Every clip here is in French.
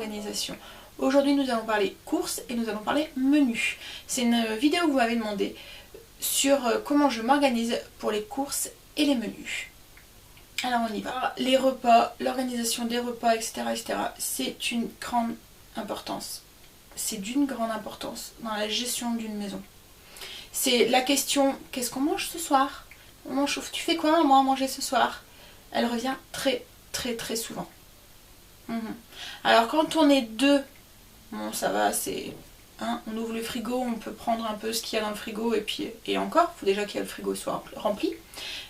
organisation. Aujourd'hui nous allons parler courses et nous allons parler menu. C'est une vidéo que vous m'avez demandé sur comment je m'organise pour les courses et les menus. Alors on y va. Les repas, l'organisation des repas, etc. c'est une grande importance. C'est d'une grande importance dans la gestion d'une maison. C'est la question, qu'est-ce qu'on mange ce soir? Tu fais quoi maman à manger ce soir? Elle revient très souvent. Alors quand on est deux, bon ça va, c'est... Hein, on ouvre le frigo, on peut prendre un peu ce qu'il y a dans le frigo et encore, il faut déjà que le frigo soit rempli.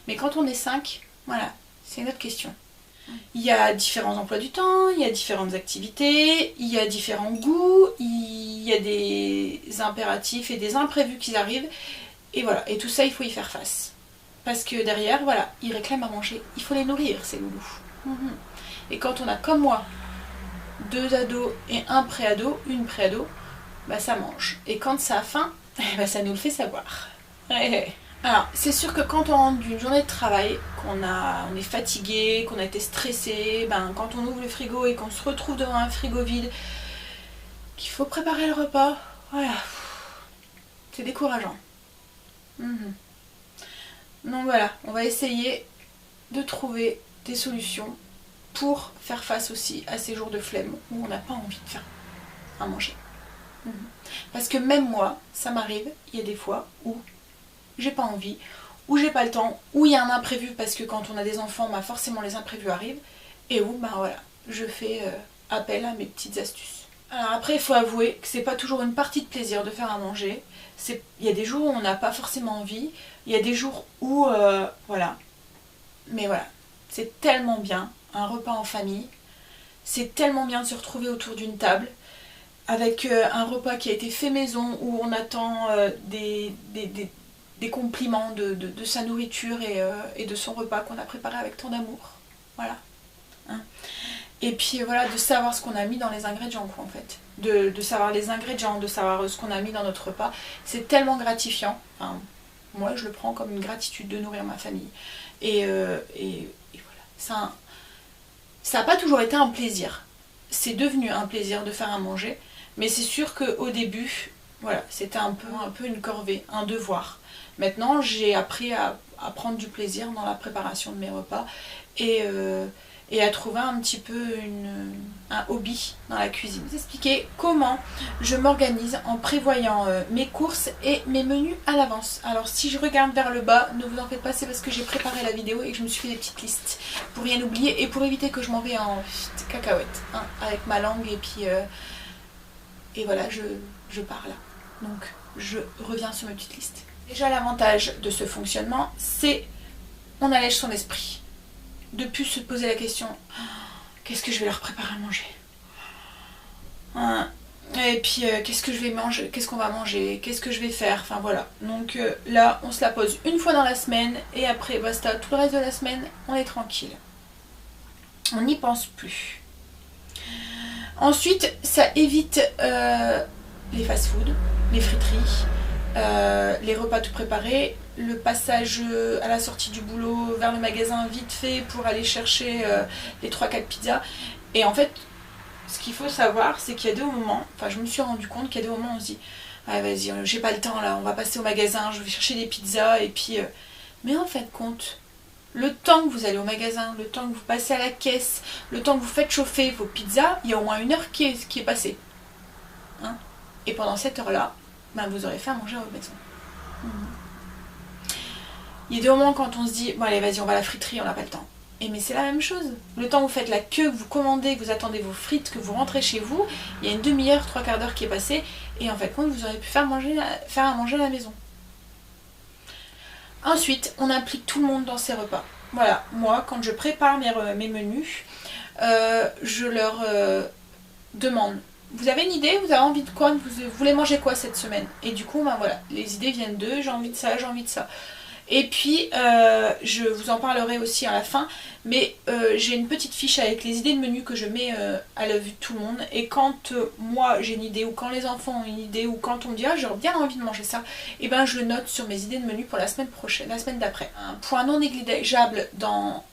Mais quand on est 5, voilà, c'est une autre question. Il y a différents emplois du temps, il y a différentes activités, il y a différents goûts, il y a des impératifs et des imprévus qui arrivent. Et voilà, et tout ça il faut y faire face. Parce que derrière, voilà, ils réclament à manger, il faut les nourrir ces loulous. Et quand on a comme moi 2 ados et un préado, une préado, bah ça mange. Et quand ça a faim, bah ça nous le fait savoir. Alors, c'est sûr que quand on rentre d'une journée de travail, on est fatigué, qu'on a été stressé, ben, quand on ouvre le frigo et qu'on se retrouve devant un frigo vide, qu'il faut préparer le repas, voilà, c'est décourageant. Donc voilà, on va essayer de trouver des solutions pour faire face aussi à ces jours de flemme où on n'a pas envie de faire à manger. Parce que même moi, ça m'arrive, il y a des fois où j'ai pas envie, où j'ai pas le temps, où il y a un imprévu, parce que quand on a des enfants, bah forcément les imprévus arrivent, et où bah voilà, je fais appel à mes petites astuces. Alors après, il faut avouer que c'est pas toujours une partie de plaisir de faire à manger. Il y a des jours où on n'a pas forcément envie, il y a des jours où voilà. Mais voilà, c'est tellement bien, un repas en famille, c'est tellement bien de se retrouver autour d'une table, avec un repas qui a été fait maison, où on attend des compliments de sa nourriture et de son repas qu'on a préparé avec tant d'amour. Voilà. Hein. Et puis voilà, de savoir ce qu'on a mis dans les ingrédients, quoi, en fait. De savoir les ingrédients, de savoir ce qu'on a mis dans notre repas. C'est tellement gratifiant. Enfin, moi, je le prends comme une gratitude de nourrir ma famille. Et voilà. Ça n'a pas toujours été un plaisir. C'est devenu un plaisir de faire à manger. Mais c'est sûr qu'au début, voilà, c'était un peu une corvée, un devoir. Maintenant, j'ai appris à prendre du plaisir dans la préparation de mes repas et à trouver un petit peu un hobby dans la cuisine. Vous expliquer comment je m'organise en prévoyant mes courses et mes menus à l'avance. Alors si je regarde vers le bas, ne vous en faites pas, c'est parce que j'ai préparé la vidéo et que je me suis fait des petites listes pour rien oublier et pour éviter que je m'en vais en cacahuète, hein, avec ma langue et voilà, je pars là. Donc je reviens sur mes petites listes. Déjà l'avantage de ce fonctionnement, c'est on allège son esprit. De plus se poser la question, qu'est-ce que je vais leur préparer à manger? Et puis qu'est-ce que je vais manger, qu'est-ce qu'on va manger, qu'est-ce que je vais faire, enfin voilà. Donc là on se la pose une fois dans la semaine et après basta, tout le reste de la semaine on est tranquille. On n'y pense plus. Ensuite ça évite les fast-food, les friteries, les repas tout préparés, le passage à la sortie du boulot vers le magasin vite fait pour aller chercher les 3-4 pizzas. Et en fait, ce qu'il faut savoir, c'est qu'il y a des moments, enfin je me suis rendu compte qu'il y a des moments où on se dit ah, vas-y, j'ai pas le temps là, on va passer au magasin, je vais chercher des pizzas et puis... Mais en fait compte, le temps que vous allez au magasin, le temps que vous passez à la caisse, le temps que vous faites chauffer vos pizzas, il y a au moins 1 heure qui est passée. Hein, et pendant cette heure-là, ben, vous aurez fait à manger à votre maison. Il y a des moments quand on se dit bon allez vas-y on va à la friterie, on n'a pas le temps. Et mais c'est la même chose. Le temps que vous faites la queue, que vous commandez, que vous attendez vos frites, que vous rentrez chez vous, il y a une demi-heure, 3/4 d'heure qui est passée et en fait vous aurez pu faire à manger à la maison. Ensuite, on implique tout le monde dans ces repas. Voilà, moi quand je prépare mes menus, je leur demande vous avez une idée, vous avez envie de quoi, vous voulez manger quoi cette semaine? Et du coup, ben voilà, les idées viennent d'eux, j'ai envie de ça, j'ai envie de ça. Et puis, je vous en parlerai aussi à la fin, mais j'ai une petite fiche avec les idées de menu que je mets à la vue de tout le monde. Et quand moi j'ai une idée, ou quand les enfants ont une idée, ou quand on me dit ah j'aurais bien envie de manger ça, et ben je le note sur mes idées de menu pour la semaine prochaine, la semaine d'après. Un point non négligeable dans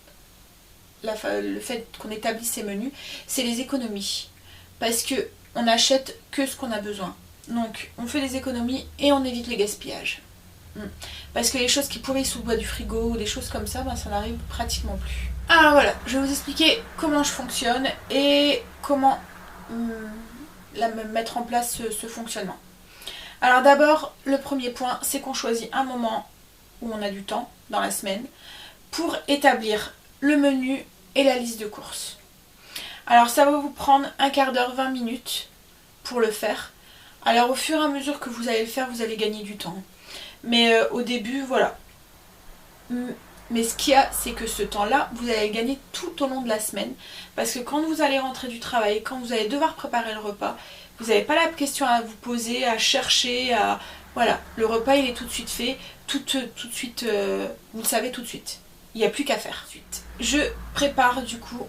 le fait qu'on établisse ces menus, c'est les économies. parce que on n'achète que ce qu'on a besoin. Donc on fait des économies et on évite les gaspillages. Parce que les choses qui pourrissent sous le bois du frigo ou des choses comme ça, ben, ça n'arrive pratiquement plus. Alors voilà, je vais vous expliquer comment je fonctionne et comment mettre en place ce fonctionnement. Alors d'abord, le premier point, c'est qu'on choisit un moment où on a du temps dans la semaine pour établir le menu et la liste de courses. Alors ça va vous prendre un quart d'heure, 20 minutes pour le faire. Alors au fur et à mesure que vous allez le faire, vous allez gagner du temps. Mais au début, voilà. Mais ce qu'il y a, c'est que ce temps-là, vous allez le gagner tout au long de la semaine. Parce que quand vous allez rentrer du travail, quand vous allez devoir préparer le repas, vous n'avez pas la question à vous poser, à chercher, à... Voilà, le repas il est tout de suite fait, tout de suite, vous le savez tout de suite. Il n'y a plus qu'à faire. Je prépare du coup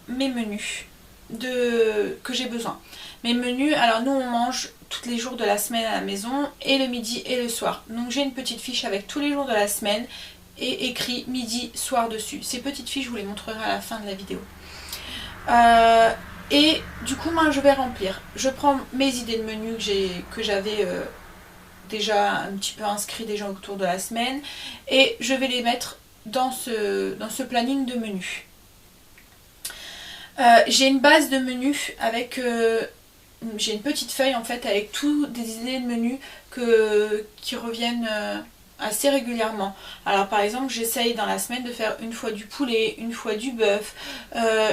mes menus que j'ai besoin. Mes menus, alors nous on mange tous les jours de la semaine à la maison, et le midi et le soir. Donc j'ai une petite fiche avec tous les jours de la semaine, et écrit midi, soir dessus. Ces petites fiches, je vous les montrerai à la fin de la vidéo. Et du coup, je vais remplir. Je prends mes idées de menu que j'avais déjà un petit peu inscrit déjà autour de la semaine, et je vais les mettre dans ce planning de menu. J'ai une base de menu avec... j'ai une petite feuille en fait avec toutes des idées de menu qui reviennent assez régulièrement. Alors par exemple, j'essaye dans la semaine de faire une fois du poulet, une fois du bœuf,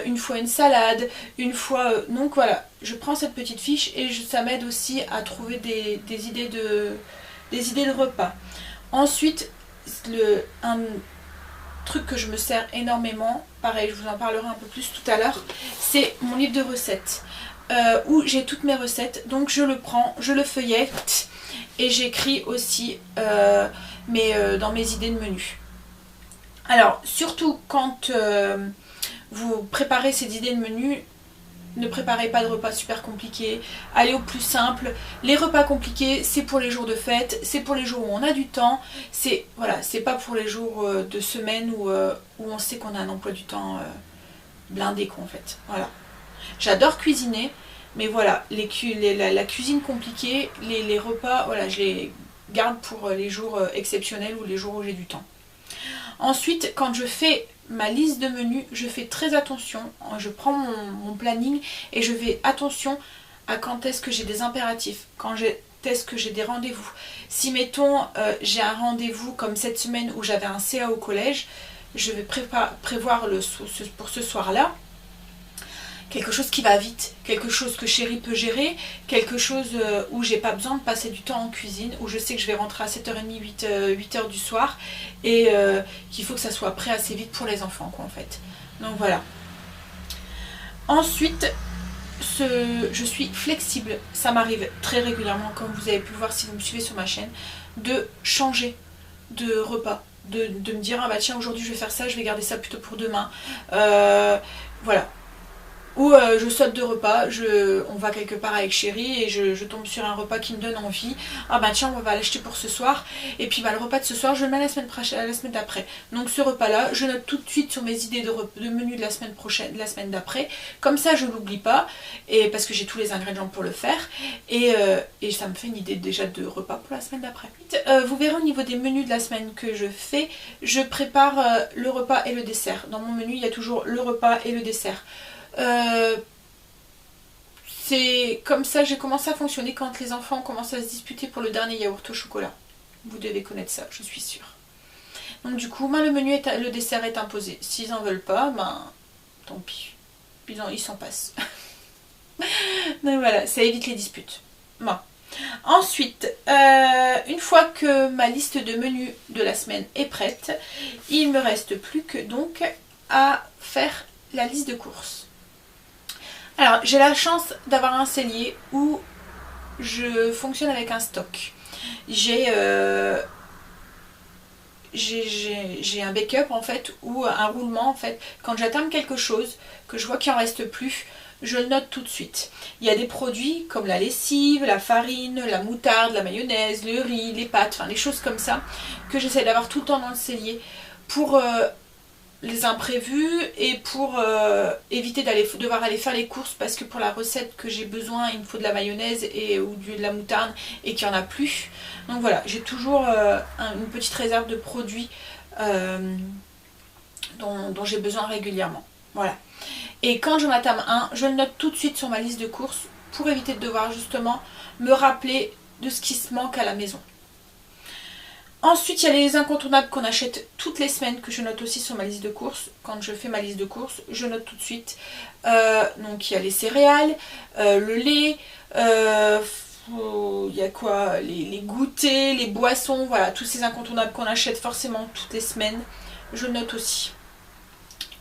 une fois une salade, une fois... donc voilà, je prends cette petite fiche et ça m'aide aussi à trouver des idées de repas. Ensuite, un truc que je me sers énormément, pareil, je vous en parlerai un peu plus tout à l'heure, c'est mon livre de recettes. Où j'ai toutes mes recettes, donc je le prends, je le feuillette et j'écris aussi dans mes idées de menu. Alors surtout quand vous préparez ces idées de menu, ne préparez pas de repas super compliqués, allez au plus simple. Les repas compliqués, c'est pour les jours de fête, c'est pour les jours où on a du temps, c'est pas pour les jours de semaine où on sait qu'on a un emploi du temps blindé quoi en fait. Voilà. J'adore cuisiner, mais voilà, la cuisine compliquée, les repas, voilà, je les garde pour les jours exceptionnels ou les jours où j'ai du temps. Ensuite, quand je fais ma liste de menus, je fais très attention, je prends mon planning et je fais attention à quand est-ce que j'ai des impératifs, quand est-ce que j'ai des rendez-vous. Si mettons, j'ai un rendez-vous comme cette semaine où j'avais un CA au collège, je vais prévoir pour ce soir-là, quelque chose qui va vite, quelque chose que chérie peut gérer, quelque chose où j'ai pas besoin de passer du temps en cuisine, où je sais que je vais rentrer à 7h30, 8h du soir, et qu'il faut que ça soit prêt assez vite pour les enfants quoi en fait. Donc voilà. Ensuite, je suis flexible, ça m'arrive très régulièrement, comme vous avez pu le voir si vous me suivez sur ma chaîne, de changer de repas, de me dire ah bah tiens aujourd'hui je vais faire ça, je vais garder ça plutôt pour demain. Voilà. Ou je saute de repas, on va quelque part avec chérie et je tombe sur un repas qui me donne envie. Ah bah tiens, on va l'acheter pour ce soir. Et puis le repas de ce soir, je le mets la semaine d'après. Donc ce repas-là, je note tout de suite sur mes idées de menu de la semaine prochaine, de la semaine d'après. Comme ça, je ne l'oublie pas, et parce que j'ai tous les ingrédients pour le faire. Et ça me fait une idée déjà de repas pour la semaine d'après. Vous verrez au niveau des menus de la semaine que je fais, je prépare le repas et le dessert. Dans mon menu, il y a toujours le repas et le dessert. C'est comme ça j'ai commencé à fonctionner quand les enfants commencent à se disputer pour le dernier yaourt au chocolat. Vous devez connaître ça, je suis sûre. Donc du coup, le dessert est imposé. S'ils en veulent pas, tant pis. Ils s'en passent. Donc voilà, ça évite les disputes. Bon. Ensuite, une fois que ma liste de menus de la semaine est prête, il ne me reste plus que donc à faire la liste de courses. Alors, j'ai la chance d'avoir un cellier où je fonctionne avec un stock. J'ai un backup en fait, ou un roulement en fait. Quand j'atteins quelque chose, que je vois qu'il en reste plus, je le note tout de suite. Il y a des produits comme la lessive, la farine, la moutarde, la mayonnaise, le riz, les pâtes, enfin les choses comme ça, que j'essaie d'avoir tout le temps dans le cellier pour les imprévus et pour éviter devoir aller faire les courses parce que pour la recette que j'ai besoin il me faut de la mayonnaise ou de la moutarde et qu'il n'y en a plus. Donc voilà, j'ai toujours une petite réserve de produits dont j'ai besoin régulièrement. Voilà. Et quand j'en entame un, je le note tout de suite sur ma liste de courses pour éviter de devoir justement me rappeler de ce qui se manque à la maison. Ensuite, il y a les incontournables qu'on achète toutes les semaines, que je note aussi sur ma liste de courses. Quand je fais ma liste de courses, je note tout de suite. Donc il y a les céréales, le lait, il y a quoi, les goûters, les boissons, voilà, tous ces incontournables qu'on achète forcément toutes les semaines, je note aussi.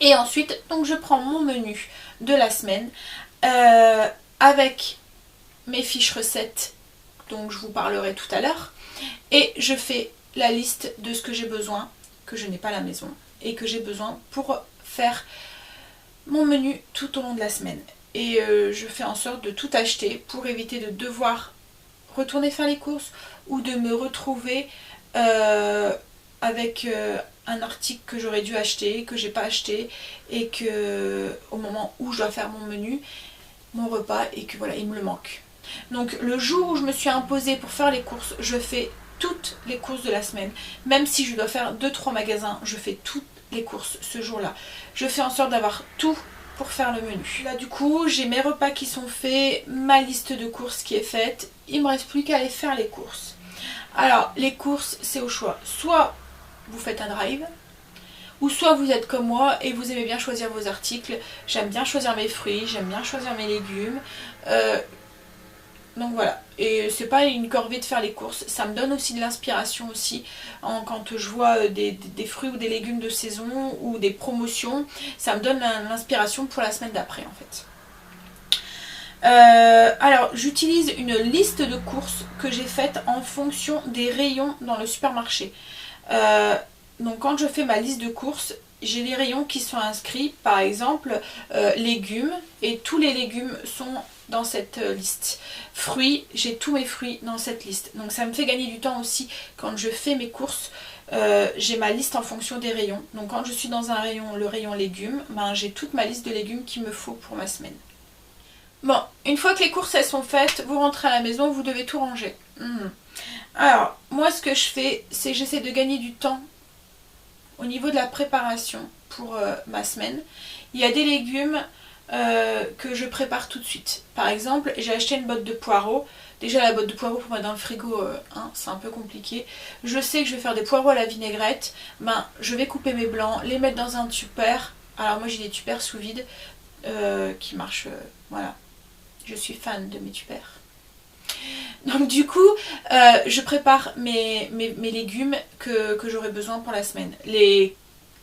Et ensuite, donc je prends mon menu de la semaine avec mes fiches recettes, dont je vous parlerai tout à l'heure, et je fais la liste de ce que j'ai besoin, que je n'ai pas à la maison, et que j'ai besoin pour faire mon menu tout au long de la semaine. Et je fais en sorte de tout acheter pour éviter de devoir retourner faire les courses ou de me retrouver avec un article que j'aurais dû acheter, que j'ai pas acheté, et que au moment où je dois faire mon menu, mon repas, et que voilà, il me le manque. Donc le jour où je me suis imposée pour faire les courses, je fais toutes les courses de la semaine. Même si je dois faire 2-3 magasins, je fais toutes les courses ce jour-là. Je fais en sorte d'avoir tout pour faire le menu. Là du coup, j'ai mes repas qui sont faits, ma liste de courses qui est faite. Il me reste plus qu'à aller faire les courses. Alors les courses, c'est au choix. Soit vous faites un drive, ou soit vous êtes comme moi et vous aimez bien choisir vos articles. J'aime bien choisir mes fruits, j'aime bien choisir mes légumes. Donc voilà, et c'est pas une corvée de faire les courses, ça me donne aussi de l'inspiration aussi quand je vois des fruits ou des légumes de saison ou des promotions, ça me donne l'inspiration pour la semaine d'après en fait. Alors j'utilise une liste de courses que j'ai faite en fonction des rayons dans le supermarché. Donc quand je fais ma liste de courses, j'ai les rayons qui sont inscrits, par exemple légumes, et tous les légumes sont dans cette liste. Fruits, j'ai tous mes fruits dans cette liste. Donc ça me fait gagner du temps aussi quand je fais mes courses. J'ai ma liste en fonction des rayons. Donc quand je suis dans un rayon, le rayon légumes, ben, j'ai toute ma liste de légumes qu'il me faut pour ma semaine. Bon, une fois que les courses elles sont faites, vous rentrez à la maison, vous devez tout ranger. Alors, moi ce que je fais, c'est que j'essaie de gagner du temps au niveau de la préparation pour ma semaine. Il y a des légumes que je prépare tout de suite. Par exemple, j'ai acheté une botte de poireaux. Déjà la botte de poireaux pour mettre dans le frigo, c'est un peu compliqué. Je sais que je vais faire des poireaux à la vinaigrette. Ben, je vais couper mes blancs, les mettre dans un tupper. Alors moi j'ai des tuppers sous vide qui marchent, voilà. Je suis fan de mes tuppers. Donc du coup, je prépare mes légumes que j'aurai besoin pour la semaine. Les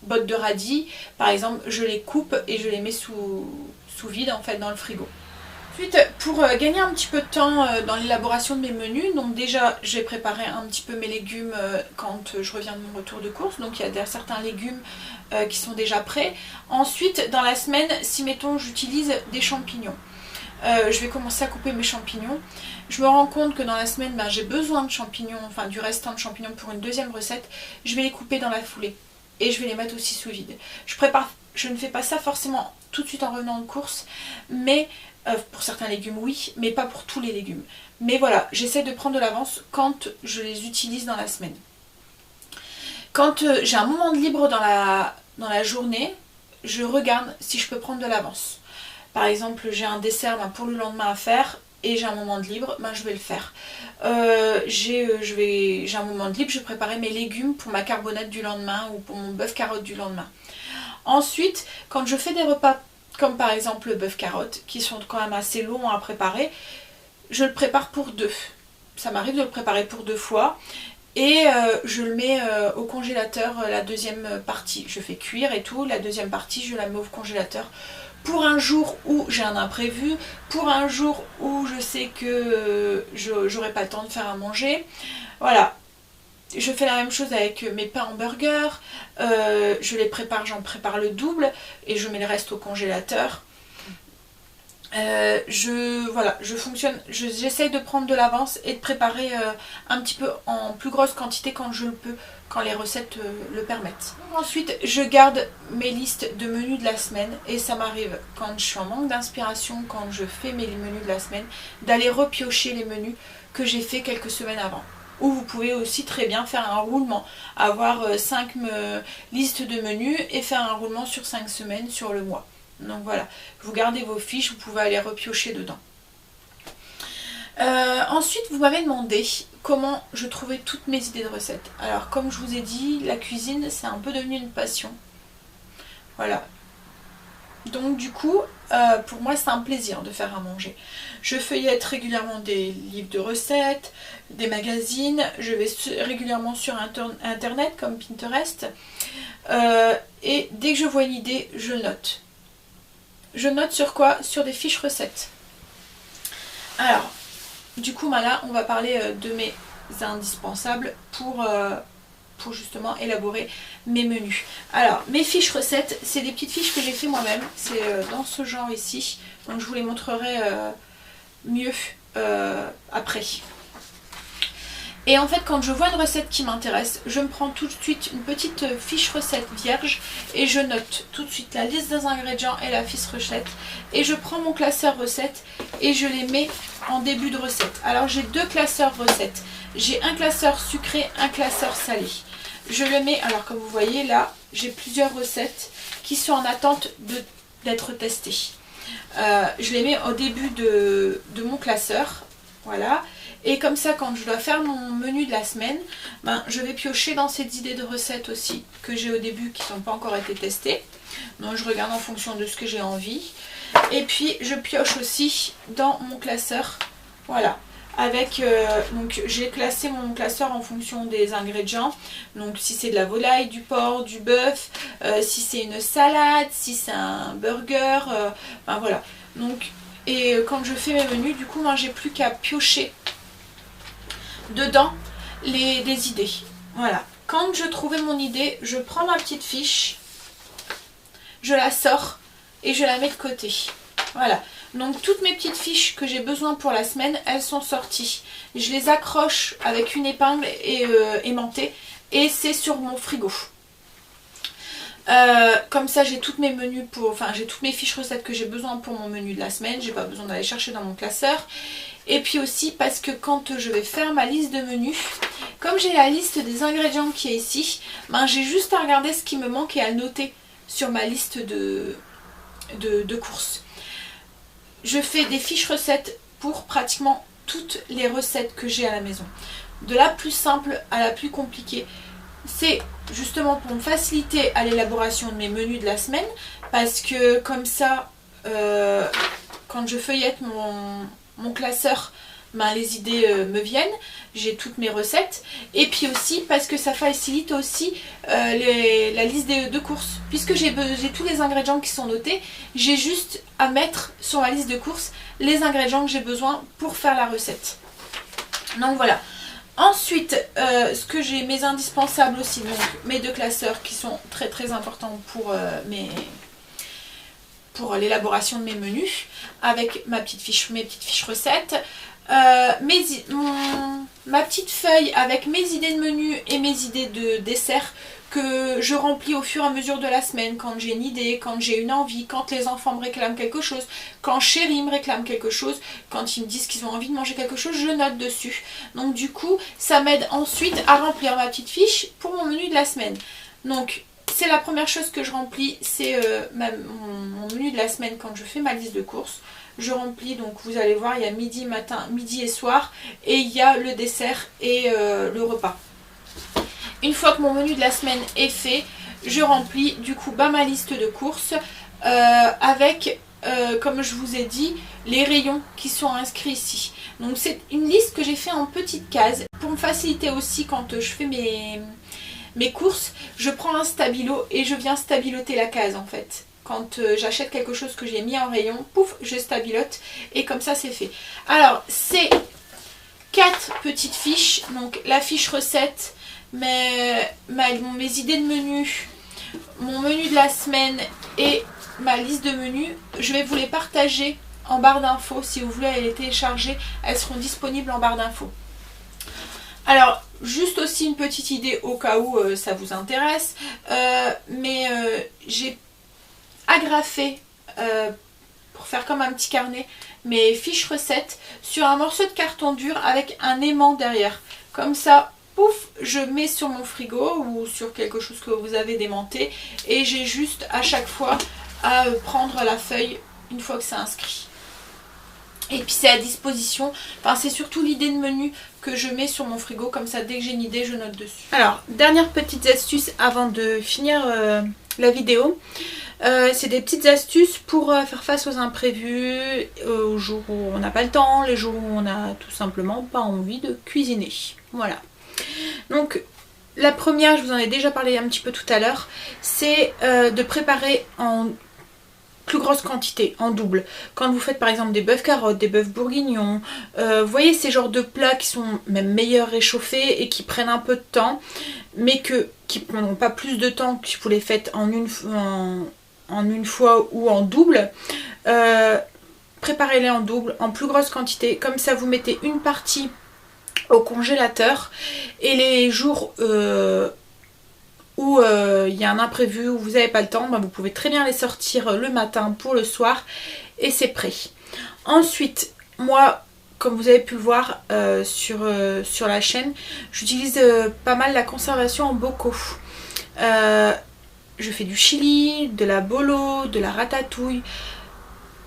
bottes de radis, par exemple, je les coupe et je les mets sous vide en fait dans le frigo. Ensuite, pour gagner un petit peu de temps dans l'élaboration de mes menus, donc déjà j'ai préparé un petit peu mes légumes quand je reviens de mon retour de course, donc il y a certains légumes qui sont déjà prêts. Ensuite, dans la semaine, si mettons j'utilise des champignons, je vais commencer à couper mes champignons. Je me rends compte que dans la semaine, ben, j'ai besoin de champignons, enfin du restant de champignons pour une deuxième recette. Je vais les couper dans la foulée et je vais les mettre aussi sous vide. Je ne fais pas ça forcément tout de suite en revenant de course, mais pour certains légumes oui, mais pas pour tous les légumes. Mais voilà, j'essaie de prendre de l'avance quand je les utilise dans la semaine. Quand j'ai un moment de libre dans la journée, je regarde si je peux prendre de l'avance. Par exemple, j'ai un dessert pour le lendemain à faire et j'ai un moment de libre, ben, je vais le faire. J'ai un moment de libre, je vais préparer mes légumes pour ma carbonate du lendemain ou pour mon bœuf carotte du lendemain. Ensuite, quand je fais des repas comme par exemple le bœuf carotte, qui sont quand même assez longs à préparer, je le prépare pour deux. Ça m'arrive de le préparer pour 2 fois. Et je le mets au congélateur la deuxième partie. Je fais cuire et tout, la deuxième partie je la mets au congélateur. Pour un jour où j'ai un imprévu, pour un jour où je sais que j'aurai pas le temps de faire à manger. Voilà, je fais la même chose avec mes pains en burger, je les prépare, j'en prépare le double et je mets le reste au congélateur. je fonctionne, j'essaye de prendre de l'avance et de préparer un petit peu en plus grosse quantité quand je le peux, quand les recettes le permettent. Ensuite, je garde mes listes de menus de la semaine et ça m'arrive quand je suis en manque d'inspiration, quand je fais mes menus de la semaine, d'aller repiocher les menus que j'ai fait quelques semaines avant. Ou vous pouvez aussi très bien faire un roulement, avoir 5 listes de menus et faire un roulement sur 5 semaines sur le mois. Donc voilà, vous gardez vos fiches, vous pouvez aller repiocher dedans. Ensuite, vous m'avez demandé comment je trouvais toutes mes idées de recettes. Alors, comme je vous ai dit, la cuisine, c'est un peu devenu une passion. Voilà. Donc du coup, pour moi, c'est un plaisir de faire à manger. Je feuillette régulièrement des livres de recettes, des magazines. Je vais régulièrement sur Internet, comme Pinterest. Et dès que je vois une idée, je note. Je note sur quoi? Sur des fiches recettes. Alors, du coup, là, on va parler de mes indispensables pour justement élaborer mes menus. Alors, mes fiches recettes, c'est des petites fiches que j'ai fait moi-même. C'est dans ce genre ici. Donc, je vous les montrerai mieux après. Et en fait, quand je vois une recette qui m'intéresse, je me prends tout de suite une petite fiche recette vierge et je note tout de suite la liste des ingrédients et la fiche recette. Et je prends mon classeur recette et je les mets en début de recette. Alors, j'ai deux classeurs recettes. J'ai un classeur sucré, un classeur salé. Je le mets, alors comme vous voyez là, j'ai plusieurs recettes qui sont en attente d'être testées. Je les mets au début de mon classeur, voilà. Et comme ça, quand je dois faire mon menu de la semaine, je vais piocher dans ces idées de recettes aussi que j'ai au début qui n'ont pas encore été testées. Donc je regarde en fonction de ce que j'ai envie. Et puis je pioche aussi dans mon classeur, voilà. Avec, donc j'ai classé mon classeur en fonction des ingrédients. Donc si c'est de la volaille, du porc, du bœuf, si c'est une salade, si c'est un burger, voilà. Donc, et quand je fais mes menus, du coup, moi j'ai plus qu'à piocher dedans des idées. Voilà. Quand je trouvais mon idée, je prends ma petite fiche, je la sors et je la mets de côté. Voilà. Donc toutes mes petites fiches que j'ai besoin pour la semaine, elles sont sorties. Je les accroche avec une épingle aimantée et c'est sur mon frigo. Comme ça j'ai toutes mes menus j'ai toutes mes fiches recettes que j'ai besoin pour mon menu de la semaine. J'ai pas besoin d'aller chercher dans mon classeur. Et puis aussi parce que quand je vais faire ma liste de menus, comme j'ai la liste des ingrédients qui est ici, j'ai juste à regarder ce qui me manque et à noter sur ma liste de courses. Je fais des fiches recettes pour pratiquement toutes les recettes que j'ai à la maison. De la plus simple à la plus compliquée. C'est justement pour me faciliter à l'élaboration de mes menus de la semaine. Parce que comme ça, quand je feuillette mon classeur, les idées me viennent. J'ai toutes mes recettes. Et puis aussi parce que ça facilite aussi la liste de courses. Puisque j'ai tous les ingrédients qui sont notés, j'ai juste à mettre sur ma liste de courses les ingrédients que j'ai besoin pour faire la recette. Donc voilà. Ensuite, ce que j'ai, mes indispensables aussi, donc mes deux classeurs qui sont très très importants pour l'élaboration de mes menus, avec mes petites fiches recettes. Ma petite feuille avec mes idées de menu et mes idées de dessert que je remplis au fur et à mesure de la semaine quand j'ai une idée, quand j'ai une envie, quand les enfants me réclament quelque chose, quand chérie me réclame quelque chose, quand ils me disent qu'ils ont envie de manger quelque chose, je note dessus. Donc du coup, ça m'aide ensuite à remplir ma petite fiche pour mon menu de la semaine. Donc c'est la première chose que je remplis, c'est mon menu de la semaine quand je fais ma liste de courses. Je remplis, donc vous allez voir, il y a midi, matin, midi et soir, et il y a le dessert et le repas. Une fois que mon menu de la semaine est fait, je remplis du coup ma liste de courses avec, comme je vous ai dit, les rayons qui sont inscrits ici. Donc c'est une liste que j'ai fait en petites cases pour me faciliter aussi quand je fais mes courses. Je prends un stabilo et je viens stabiloter la case en fait. Quand j'achète quelque chose que j'ai mis en rayon, pouf, je stabilote et comme ça c'est fait. Alors c'est 4 petites fiches, donc la fiche recette, mes idées de menu, mon menu de la semaine et ma liste de menus. Je vais vous les partager en barre d'infos. Si vous voulez les télécharger, elles seront disponibles en barre d'infos. Alors, juste aussi une petite idée au cas où ça vous intéresse, j'ai agrafé, pour faire comme un petit carnet, mes fiches recettes sur un morceau de carton dur avec un aimant derrière. Comme ça, pouf, je mets sur mon frigo ou sur quelque chose que vous avez démonté et j'ai juste à chaque fois à prendre la feuille une fois que c'est inscrit. Et puis c'est à disposition, enfin c'est surtout l'idée de menu que je mets sur mon frigo, comme ça dès que j'ai une idée je note dessus. Alors, dernière petite astuce avant de finir la vidéo. C'est des petites astuces pour faire face aux imprévus, aux jours où on n'a pas le temps, les jours où on n'a tout simplement pas envie de cuisiner. Voilà. Donc la première, je vous en ai déjà parlé un petit peu tout à l'heure, c'est de préparer en plus grosse quantité, en double. Quand vous faites par exemple des bœufs carottes, des bœufs bourguignons, vous voyez ces genres de plats qui sont même meilleurs réchauffés et qui prennent un peu de temps, mais qui ne prendront pas plus de temps que si vous les faites en une fois ou en double. Préparez-les en double, en plus grosse quantité, comme ça vous mettez une partie au congélateur et les jours où il y a un imprévu, où vous n'avez pas le temps, vous pouvez très bien les sortir le matin pour le soir et c'est prêt. Ensuite, moi, comme vous avez pu le voir sur la chaîne, j'utilise pas mal la conservation en bocaux. Je fais du chili, de la bolo, de la ratatouille.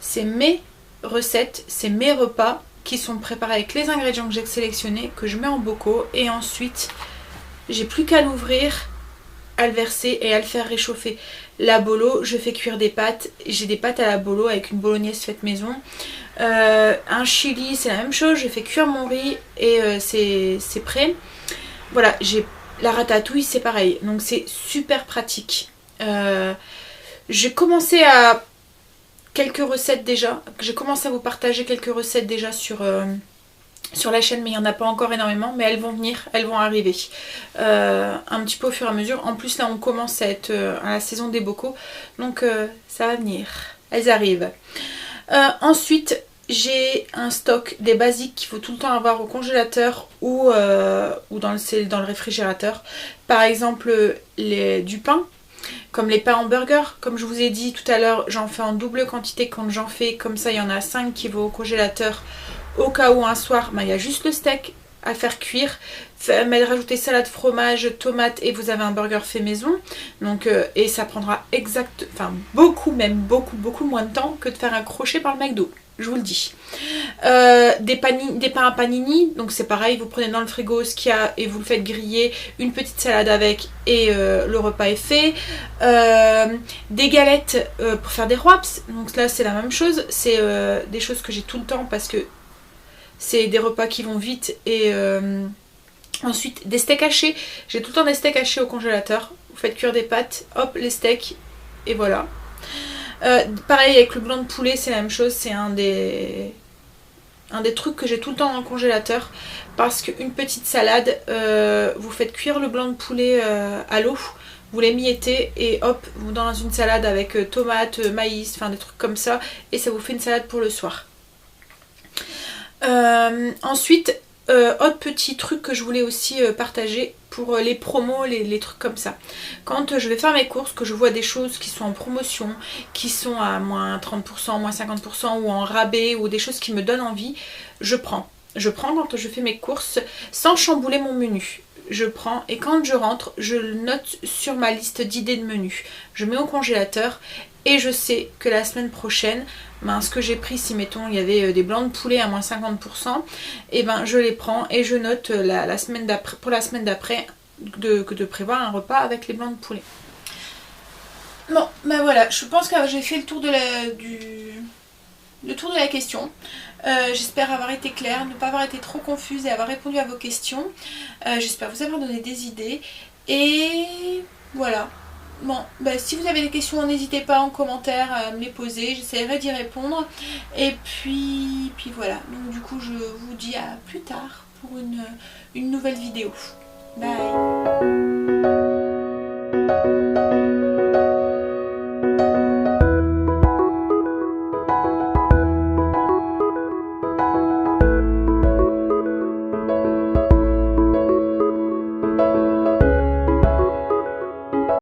C'est mes recettes, c'est mes repas qui sont préparés avec les ingrédients que j'ai sélectionnés, que je mets en bocaux et ensuite j'ai plus qu'à l'ouvrir, à le verser et à le faire réchauffer. La bolo, je fais cuire des pâtes, j'ai des pâtes à la bolo avec une bolognaise faite maison. Un chili, c'est la même chose, je fais cuire mon riz et c'est prêt. Voilà, la ratatouille, c'est pareil, donc c'est super pratique. J'ai commencé à quelques recettes déjà, j'ai commencé à vous partager quelques recettes déjà sur la chaîne, mais il n'y en a pas encore énormément, mais elles vont venir, elles vont arriver un petit peu au fur et à mesure. En plus là on commence à être à la saison des bocaux, donc ça va venir, elles arrivent. Ensuite j'ai un stock des basiques qu'il faut tout le temps avoir au congélateur ou dans le réfrigérateur. Par exemple du pain, comme les pains hamburgers, comme je vous ai dit tout à l'heure, j'en fais en double quantité quand j'en fais, comme ça il y en a 5 qui vont au congélateur au cas où un soir il y a juste le steak à faire cuire, rajouter salade, fromage, tomate et vous avez un burger fait maison. Donc et ça prendra beaucoup moins de temps que de faire un crochet par le McDo, je vous le dis. Des pains à panini, donc c'est pareil, vous prenez dans le frigo ce qu'il y a et vous le faites griller, une petite salade avec et le repas est fait. Des galettes pour faire des wraps, donc là c'est la même chose, c'est des choses que j'ai tout le temps parce que c'est des repas qui vont vite. Et ensuite des steaks hachés, j'ai tout le temps des steaks hachés au congélateur, vous faites cuire des pâtes, hop les steaks et voilà. Pareil avec le blanc de poulet, c'est la même chose, c'est un des trucs que j'ai tout le temps dans le congélateur parce qu'une petite salade, vous faites cuire le blanc de poulet à l'eau, vous l'émiettez et hop, vous dans une salade avec tomates, maïs, enfin des trucs comme ça et ça vous fait une salade pour le soir. Ensuite, autre petit truc que je voulais aussi partager pour les promos, les trucs comme ça. Quand je vais faire mes courses, que je vois des choses qui sont en promotion, qui sont à moins 30%, moins 50% ou en rabais ou des choses qui me donnent envie, je prends. Je prends quand je fais mes courses sans chambouler mon menu. Je prends et quand je rentre, je le note sur ma liste d'idées de menu. Je mets au congélateur et je sais que la semaine prochaine, ce que j'ai pris, si mettons il y avait des blancs de poulet à moins 50%, et je les prends et je note la semaine d'après, pour la semaine d'après de prévoir un repas avec les blancs de poulet. Bon, voilà, je pense que j'ai fait le tour de la question. J'espère avoir été claire, ne pas avoir été trop confuse et avoir répondu à vos questions. J'espère vous avoir donné des idées. Et voilà. Bon, si vous avez des questions, n'hésitez pas en commentaire à me les poser, j'essaierai d'y répondre. Et puis voilà, donc du coup je vous dis à plus tard pour une nouvelle vidéo. Bye.